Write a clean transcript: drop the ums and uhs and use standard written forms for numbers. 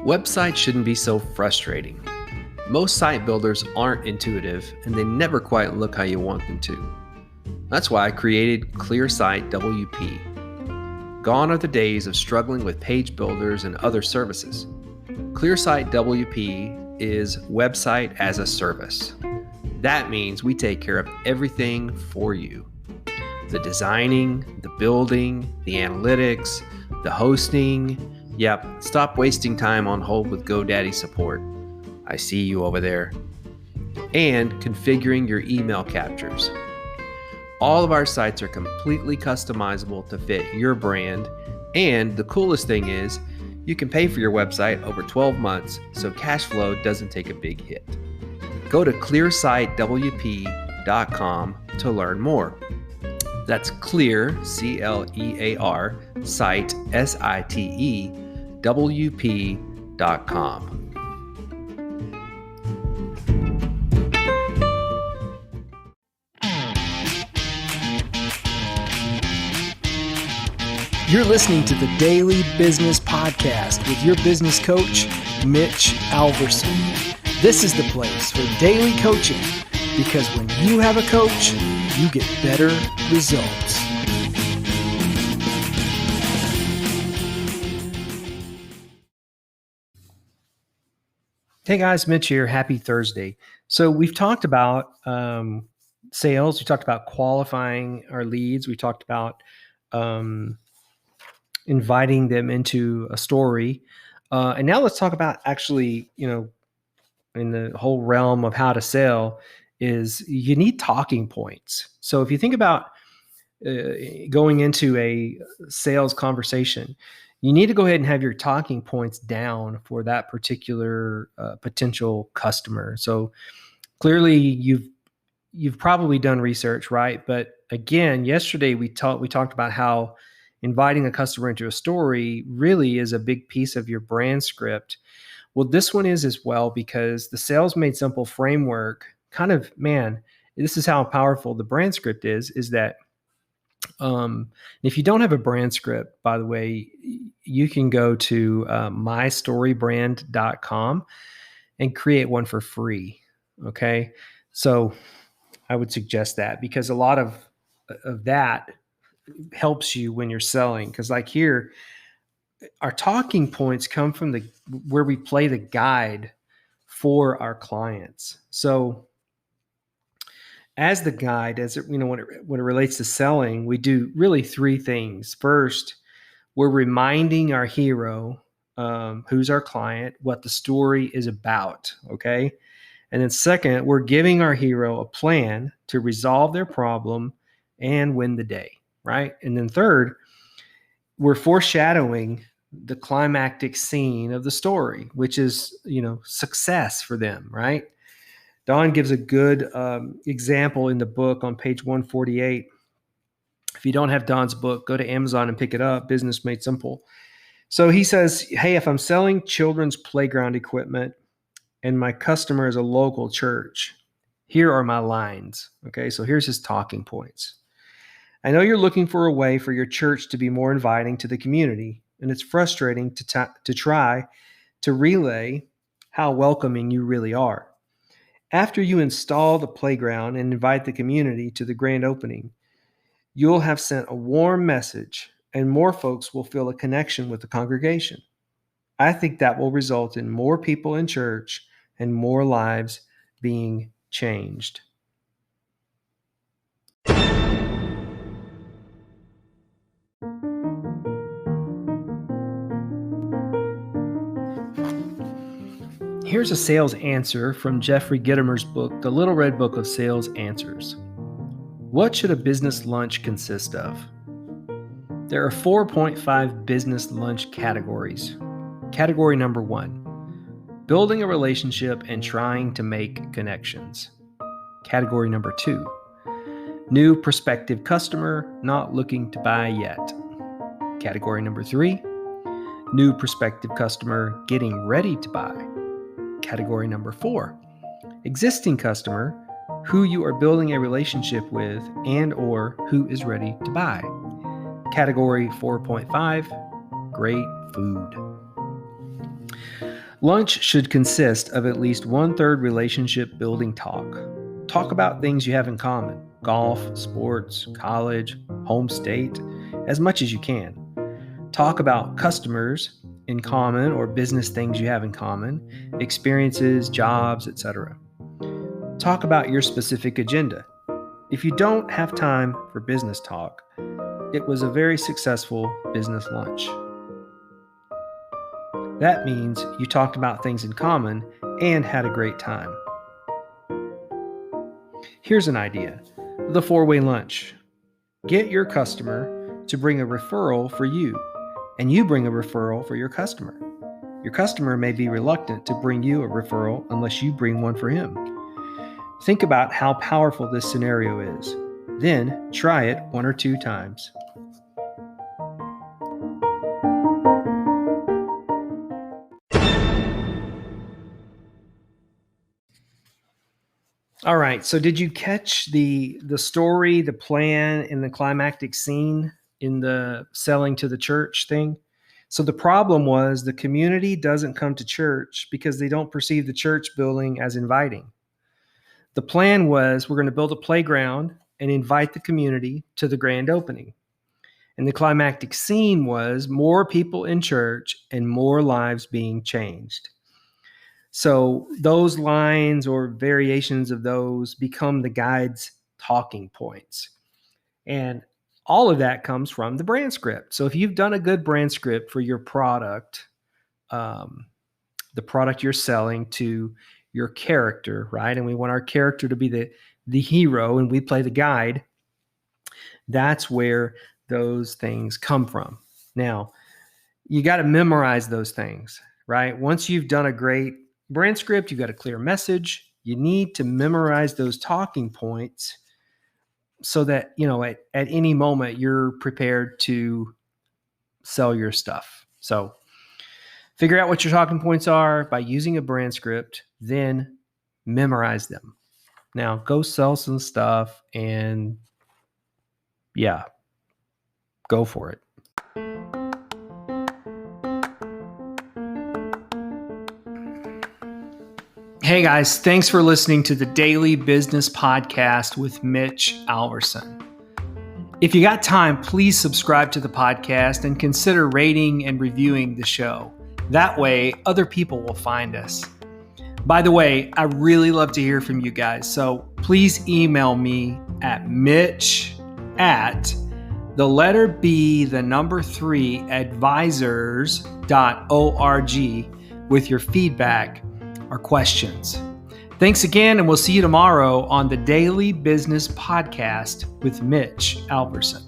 Websites shouldn't be so frustrating. Most site builders aren't intuitive and they never quite look how you want them to. That's why I created ClearSite WP. Gone are the days of struggling with page builders and other services. ClearSite WP is website as a service. That means we take care of everything for you. The designing, the building, the analytics, the hosting. Yep, stop wasting time on hold with GoDaddy support. I see you over there. And configuring your email captures. All of our sites are completely customizable to fit your brand. And the coolest thing is, you can pay for your website over 12 months so cash flow doesn't take a big hit. Go to clearsitewp.com to learn more. That's clear, C-L-E-A-R, site, S-I-T-E, WP.com. You're listening to the Daily Business Podcast with your business coach, Mitch Alverson. This is the place for daily coaching because when you have a coach, you get better results. Hey guys, Mitch here. Happy Thursday. So we've talked about sales. We talked about qualifying our leads. We talked about inviting them into a story. And now let's talk about actually, in the whole realm of how to sell is you need talking points. So if you think about going into a sales conversation, you need to go ahead and have your talking points down for that particular potential customer. So clearly you've probably done research, right? But again, yesterday we talked about how inviting a customer into a story really is a big piece of your brand script. Well, this one is as well, because the Sales Made Simple framework this is how powerful the brand script is that if you don't have a brand script, by the way, you can go to mystorybrand.com and create one for free. Okay. So I would suggest that because a lot of that helps you when you're selling. Because like here, our talking points come from where we play the guide for our clients. So as the guide, when it relates to selling, we do really three things. First, we're reminding our hero, who's our client, what the story is about. Okay. And then second, we're giving our hero a plan to resolve their problem and win the day. Right. And then third, we're foreshadowing the climactic scene of the story, which is, success for them. Right. Don gives a good example in the book on page 148. If you don't have Don's book, go to Amazon and pick it up, Business Made Simple. So he says, hey, if I'm selling children's playground equipment and my customer is a local church, here are my lines. Okay, so here's his talking points. I know you're looking for a way for your church to be more inviting to the community, and it's frustrating to try to relay how welcoming you really are. After you install the playground and invite the community to the grand opening, you'll have sent a warm message and more folks will feel a connection with the congregation. I think that will result in more people in church and more lives being changed. Here's a sales answer from Jeffery Gitomer's book, The Little Red Book of Sales Answers. What should a business lunch consist of? There are 4.5 business lunch categories. Category number 1, building a relationship and trying to make connections. Category number 2, new prospective customer not looking to buy yet. Category number 3, new prospective customer getting ready to buy. Category number 4, existing customer who you are building a relationship with and or who is ready to buy. Category 4.5, great food. Lunch should consist of at least 1/3 relationship building talk. Talk about things you have in common: golf, sports, college, home state, as much as you can. Talk about customers in common or business things you have in common, experiences, jobs, etc. Talk about your specific agenda. If you don't have time for business talk, it was a very successful business lunch. That means you talked about things in common and had a great time. Here's an idea: the 4-way lunch. Get your customer to bring a referral for you, and you bring a referral for your customer. Your customer may be reluctant to bring you a referral unless you bring one for him. Think about how powerful this scenario is. Then try it 1 or 2 times. All right, so did you catch the story, the plan, and the climactic scene in the selling to the church thing? So the problem was the community doesn't come to church because they don't perceive the church building as inviting. The plan was we're going to build a playground and invite the community to the grand opening. And the climactic scene was more people in church and more lives being changed. So those lines or variations of those become the guide's talking points. And all of that comes from the brand script. So if you've done a good brand script for your product, the product you're selling to your character, right? And we want our character to be the hero and we play the guide. That's where those things come from. Now, you got to memorize those things, right? Once you've done a great brand script, you've got a clear message. You need to memorize those talking points so that, at any moment you're prepared to sell your stuff. So figure out what your talking points are by using a brand script, then memorize them. Now go sell some stuff and go for it. Hey guys, thanks for listening to the Daily Business Podcast with Mitch Alverson. If you got time, please subscribe to the podcast and consider rating and reviewing the show. That way, other people will find us. By the way, I really love to hear from you guys, so please email me at mitch@3advisors.org with your feedback or questions. Thanks again, and we'll see you tomorrow on the Daily Business Podcast with Mitch Alverson.